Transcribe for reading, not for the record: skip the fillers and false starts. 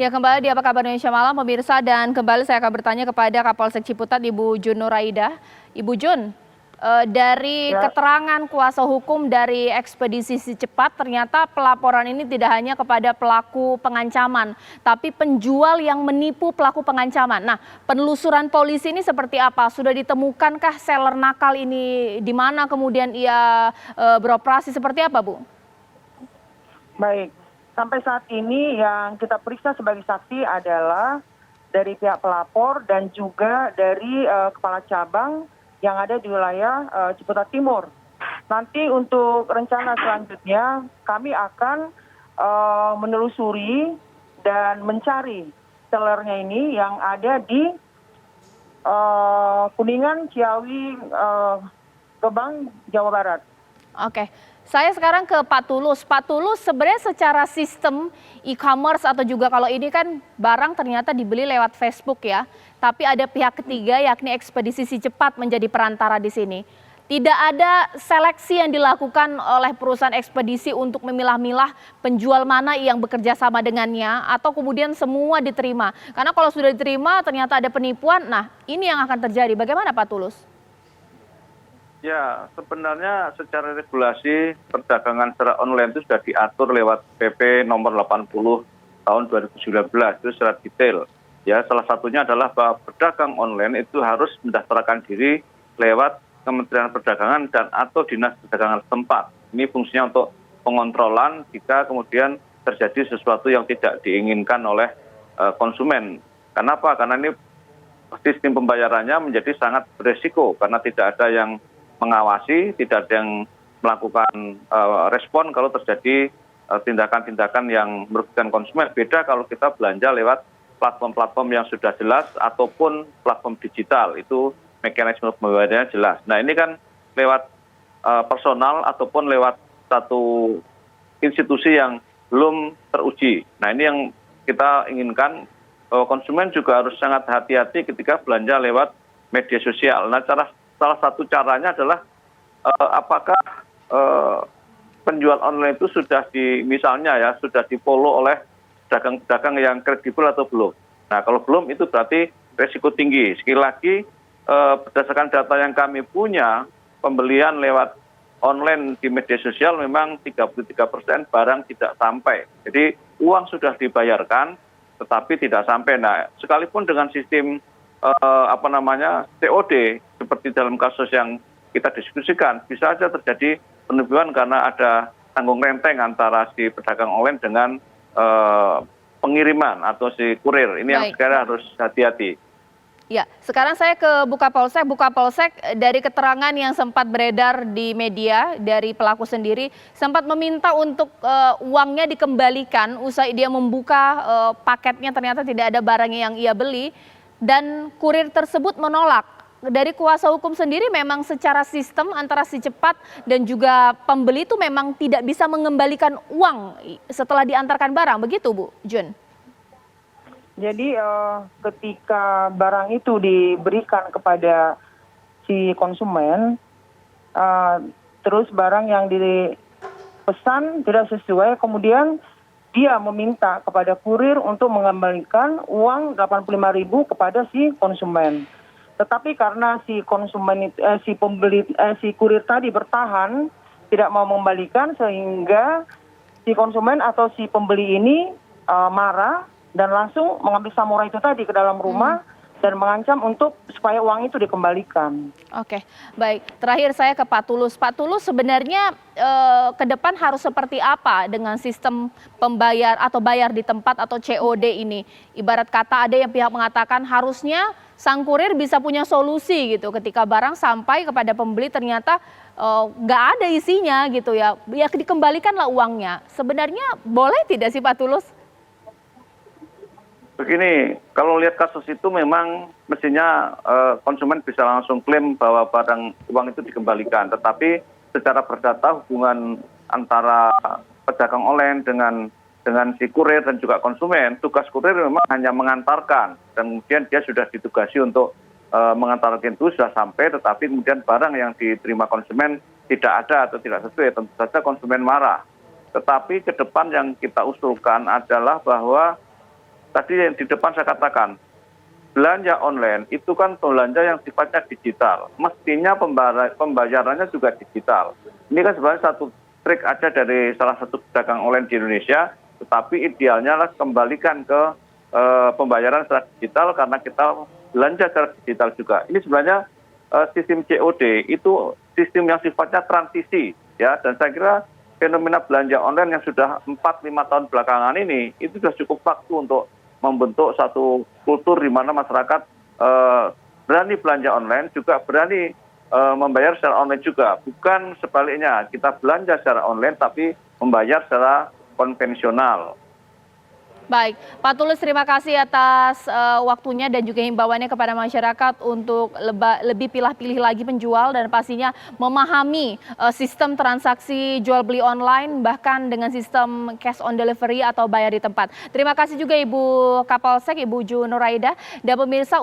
Ya, kembali di Apa Kabar Indonesia Malam, pemirsa, dan kembali saya akan bertanya kepada Kapolsek Ciputat, Ibu Jun Nuraida. Ibu Jun, dari Ya, keterangan kuasa hukum dari ekspedisi Si Cepat, ternyata pelaporan ini tidak hanya kepada pelaku pengancaman, tapi penjual yang menipu pelaku pengancaman. Nah, penelusuran polisi ini seperti apa? Sudah ditemukankah seller nakal ini di mana kemudian ia beroperasi seperti apa, Bu? baik. Sampai saat ini yang kita periksa sebagai saksi adalah dari pihak pelapor dan juga dari kepala cabang yang ada di wilayah Ciputat Timur. Nanti untuk rencana selanjutnya kami akan menelusuri dan mencari sellernya ini yang ada di Kuningan, Ciawi, Gebang, Jawa Barat. Oke, saya sekarang ke Pak Tulus. Pak Tulus, sebenarnya secara sistem e-commerce atau juga kalau ini kan barang ternyata dibeli lewat Facebook ya, tapi ada pihak ketiga yakni ekspedisi Si Cepat menjadi perantara di sini. Tidak ada seleksi yang dilakukan oleh perusahaan ekspedisi untuk memilah-milah penjual mana yang bekerja sama dengannya atau kemudian semua diterima. Karena kalau sudah diterima ternyata ada penipuan, nah ini yang akan terjadi. Bagaimana Pak Tulus? Ya, sebenarnya secara regulasi perdagangan secara online itu sudah diatur lewat PP nomor 80 tahun 2019 itu secara detail. Ya, salah satunya adalah bahwa pedagang online itu harus mendaftarkan diri lewat Kementerian Perdagangan dan atau Dinas Perdagangan setempat. Ini fungsinya untuk pengontrolan jika kemudian terjadi sesuatu yang tidak diinginkan oleh konsumen. Kenapa? Karena ini sistem pembayarannya menjadi sangat beresiko karena tidak ada yang mengawasi, tidak ada yang melakukan respon kalau terjadi tindakan-tindakan yang merugikan konsumen. Beda kalau kita belanja lewat platform-platform yang sudah jelas ataupun platform digital, itu mekanisme pembayarannya jelas. Nah ini kan lewat personal ataupun lewat satu institusi yang belum teruji. Nah ini yang kita inginkan, konsumen juga harus sangat hati-hati ketika belanja lewat media sosial. Nah salah satu caranya adalah apakah penjual online itu sudah misalnya ya sudah di-follow oleh pedagang-pedagang yang kredibel atau belum. Nah kalau belum itu berarti resiko tinggi. Sekali lagi berdasarkan data yang kami punya, pembelian lewat online di media sosial memang 33% barang tidak sampai. Jadi uang sudah dibayarkan tetapi tidak sampai. Nah sekalipun dengan sistem COD seperti dalam kasus yang kita diskusikan, bisa saja terjadi penipuan karena ada tanggung renteng antara si pedagang online dengan pengiriman atau si kurir. Ini yang sekarang harus hati-hati. Ya, sekarang saya ke Bukapolsek. Bukapolsek, dari keterangan yang sempat beredar di media dari pelaku sendiri sempat meminta untuk uangnya dikembalikan usai dia membuka paketnya ternyata tidak ada barang yang ia beli dan kurir tersebut menolak. Dari kuasa hukum sendiri memang secara sistem antara Si Cepat dan juga pembeli itu memang tidak bisa mengembalikan uang setelah diantarkan barang, begitu Bu Jun? Jadi ketika barang itu diberikan kepada si konsumen, terus barang yang dipesan tidak sesuai, kemudian dia meminta kepada kurir untuk mengembalikan uang 85.000 kepada si konsumen. Tetapi karena si konsumen si kurir tadi bertahan tidak mau mengembalikan, sehingga si konsumen atau si pembeli ini marah dan langsung mengambil samurai itu tadi ke dalam rumah dan mengancam untuk supaya uang itu dikembalikan. Oke, baik. Terakhir saya ke Pak Tulus. Pak Tulus, sebenarnya ke depan harus seperti apa dengan sistem pembayar atau bayar di tempat atau COD ini? Ibarat kata ada yang pihak mengatakan harusnya sang kurir bisa punya solusi gitu ketika barang sampai kepada pembeli ternyata nggak ada isinya gitu ya. Ya dikembalikanlah uangnya. Sebenarnya boleh tidak sih Pak Tulus? Begini, kalau lihat kasus itu memang mestinya konsumen bisa langsung klaim bahwa uang itu dikembalikan. Tetapi secara perdata hubungan antara pedagang online dengan si kurir dan juga konsumen, tugas kurir memang hanya mengantarkan. Dan kemudian dia sudah ditugasi untuk mengantarkan itu sudah sampai, tetapi kemudian barang yang diterima konsumen tidak ada atau tidak sesuai, tentu saja konsumen marah. Tetapi ke depan yang kita usulkan adalah bahwa tadi yang di depan saya katakan, belanja online itu kan belanja yang sifatnya digital. Mestinya pembayarannya juga digital. Ini kan sebenarnya satu trik aja dari salah satu pedagang online di Indonesia, tetapi idealnya lah kembalikan ke pembayaran secara digital karena kita belanja secara digital juga. Ini sebenarnya sistem COD itu sistem yang sifatnya transisi, ya, dan saya kira fenomena belanja online yang sudah 4-5 tahun belakangan ini itu sudah cukup waktu untuk membentuk satu kultur di mana masyarakat berani belanja online, juga berani membayar secara online juga. Bukan sebaliknya, kita belanja secara online tapi membayar secara konvensional. Baik, Pak Tulus, terima kasih atas waktunya dan juga himbauannya kepada masyarakat untuk lebih pilih-pilih lagi penjual dan pastinya memahami sistem transaksi jual beli online bahkan dengan sistem cash on delivery atau bayar di tempat. Terima kasih juga Ibu Kapolsek, Ibu Ju Nuraida, dan pemirsa.